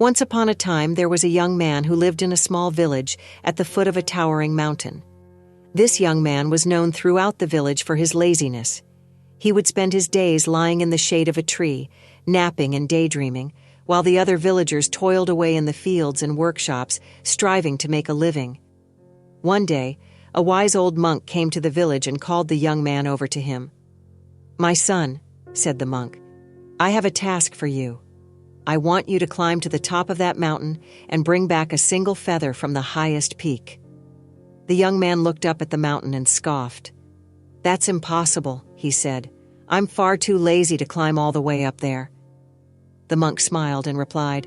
Once upon a time, there was a young man who lived in a small village at the foot of a towering mountain. This young man was known throughout the village for his laziness. He would spend his days lying in the shade of a tree, napping and daydreaming, while the other villagers toiled away in the fields and workshops, striving to make a living. One day, a wise old monk came to the village and called the young man over to him. "My son," said the monk, "I have a task for you. I want you to climb to the top of that mountain and bring back a single feather from the highest peak." The young man looked up at the mountain and scoffed. "That's impossible," he said. "I'm far too lazy to climb all the way up there." The monk smiled and replied,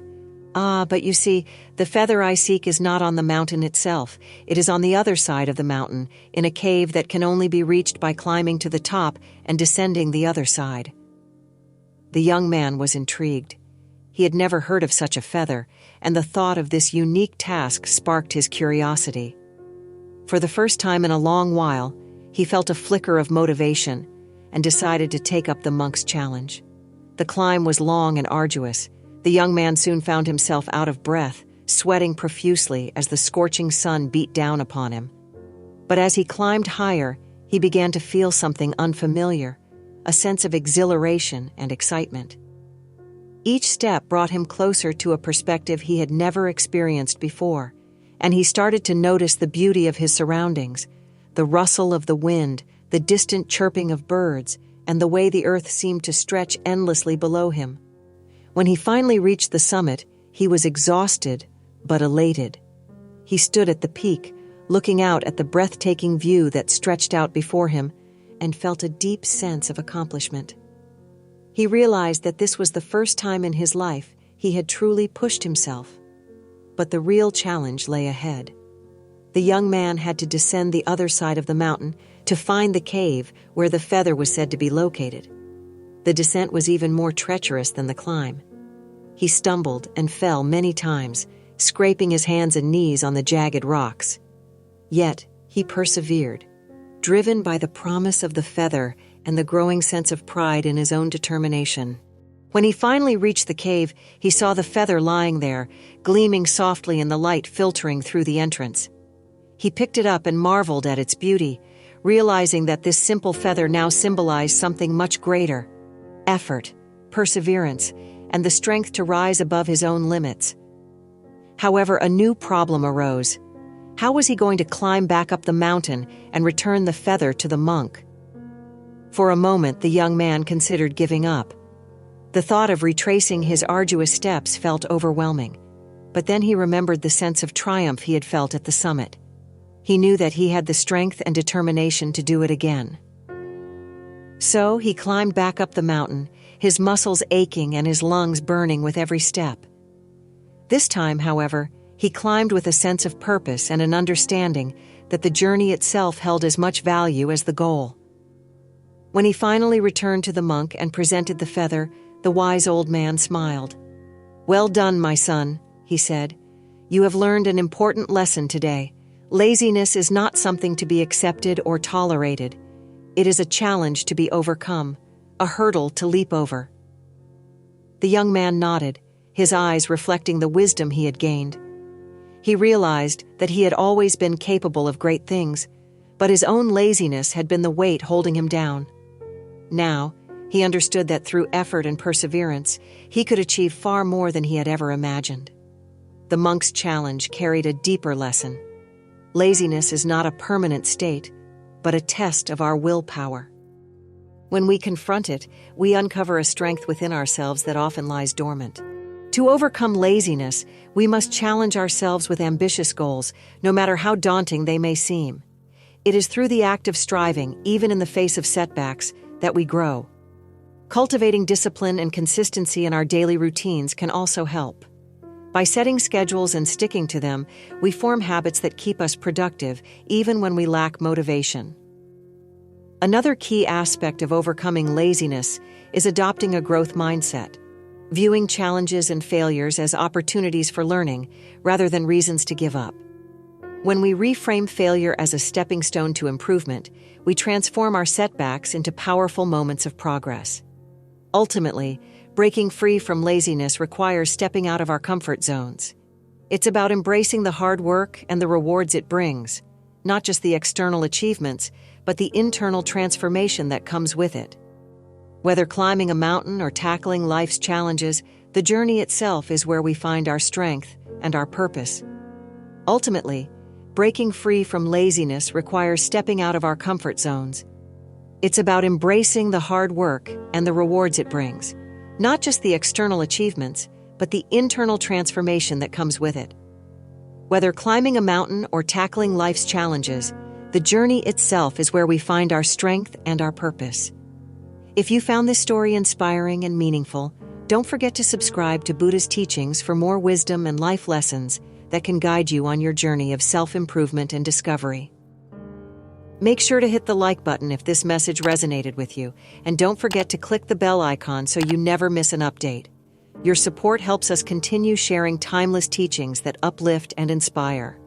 But you see, the feather I seek is not on the mountain itself. It is on the other side of the mountain, in a cave that can only be reached by climbing to the top and descending the other side." The young man was intrigued. He had never heard of such a feather, and the thought of this unique task sparked his curiosity. For the first time in a long while, he felt a flicker of motivation and decided to take up the monk's challenge. The climb was long and arduous. The young man soon found himself out of breath, sweating profusely as the scorching sun beat down upon him. But as he climbed higher, he began to feel something unfamiliar, a sense of exhilaration and excitement. Each step brought him closer to a perspective he had never experienced before, and he started to notice the beauty of his surroundings, the rustle of the wind, the distant chirping of birds, and the way the earth seemed to stretch endlessly below him. When he finally reached the summit, he was exhausted but elated. He stood at the peak, looking out at the breathtaking view that stretched out before him, and felt a deep sense of accomplishment. He realized that this was the first time in his life he had truly pushed himself. But the real challenge lay ahead. The young man had to descend the other side of the mountain to find the cave where the feather was said to be located. The descent was even more treacherous than the climb. He stumbled and fell many times, scraping his hands and knees on the jagged rocks. Yet he persevered, driven by the promise of the feather and the growing sense of pride in his own determination. When he finally reached the cave, he saw the feather lying there, gleaming softly in the light filtering through the entrance. He picked it up and marveled at its beauty, realizing that this simple feather now symbolized something much greater: effort, perseverance, and the strength to rise above his own limits. However, a new problem arose. How was he going to climb back up the mountain and return the feather to the monk? For a moment, the young man considered giving up. The thought of retracing his arduous steps felt overwhelming, but then he remembered the sense of triumph he had felt at the summit. He knew that he had the strength and determination to do it again. So he climbed back up the mountain, his muscles aching and his lungs burning with every step. This time, however, he climbed with a sense of purpose and an understanding that the journey itself held as much value as the goal. When he finally returned to the monk and presented the feather, the wise old man smiled. "Well done, my son," he said. "You have learned an important lesson today. Laziness is not something to be accepted or tolerated. It is a challenge to be overcome, a hurdle to leap over." The young man nodded, his eyes reflecting the wisdom he had gained. He realized that he had always been capable of great things, but his own laziness had been the weight holding him down. Now, he understood that through effort and perseverance, he could achieve far more than he had ever imagined. The monk's challenge carried a deeper lesson. Laziness is not a permanent state, but a test of our willpower. When we confront it, we uncover a strength within ourselves that often lies dormant. To overcome laziness, we must challenge ourselves with ambitious goals, no matter how daunting they may seem. It is through the act of striving, even in the face of setbacks, that we grow. Cultivating discipline and consistency in our daily routines can also help. By setting schedules and sticking to them, we form habits that keep us productive, even when we lack motivation. Another key aspect of overcoming laziness is adopting a growth mindset, viewing challenges and failures as opportunities for learning rather than reasons to give up. When we reframe failure as a stepping stone to improvement, we transform our setbacks into powerful moments of progress. Ultimately, Breaking free from laziness requires stepping out of our comfort zones. It's about embracing the hard work and the rewards it brings, not just the external achievements, but the internal transformation that comes with it. Whether climbing a mountain or tackling life's challenges, the journey itself is where we find our strength and our purpose. Ultimately, breaking free from laziness requires stepping out of our comfort zones. It's about embracing the hard work and the rewards it brings, not just the external achievements, but the internal transformation that comes with it. Whether climbing a mountain or tackling life's challenges, the journey itself is where we find our strength and our purpose. If you found this story inspiring and meaningful, don't forget to subscribe to Buddha's teachings for more wisdom and life lessons that can guide you on your journey of self-improvement and discovery. Make sure to hit the like button if this message resonated with you, and don't forget to click the bell icon so you never miss an update. Your support helps us continue sharing timeless teachings that uplift and inspire.